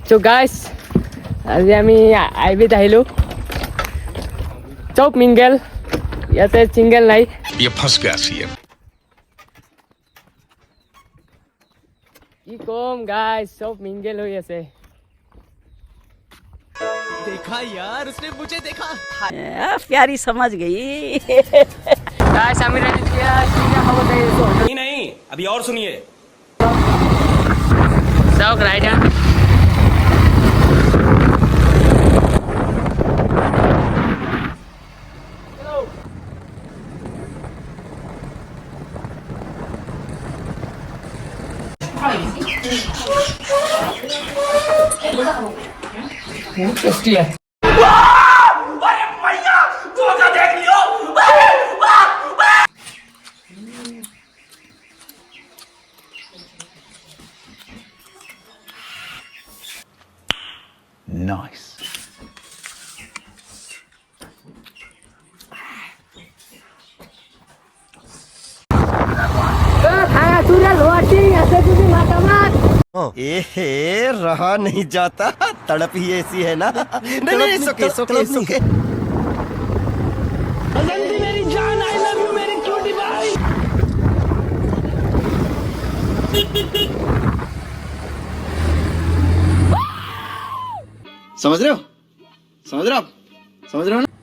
So guys, আজি আমি আইবিত আহিলোঁ চব মিংগেল ইয়াতে চিংগেল নাই ये फंस गया सीएम কি কম গাইস সব মিংগেল হৈ আছে देखा यार उसने मुझे देखा प्यारी समझ गई गाइस আমি রেডি দিয়া চিংগেল খাব যাইছো नहीं अभी और सुनिए সব রাইডার टेस्टी है नाइस खाया चूरा लोटी ऐसे तुझे माता मार ए रहा नहीं जाता तड़प ही ऐसी है ना नहीं सुके सुके सुके मेरी जान आई लव यू मेरी क्यूटी भाई समझ रहे हो समझ रहे हो आप समझ रहे हो ना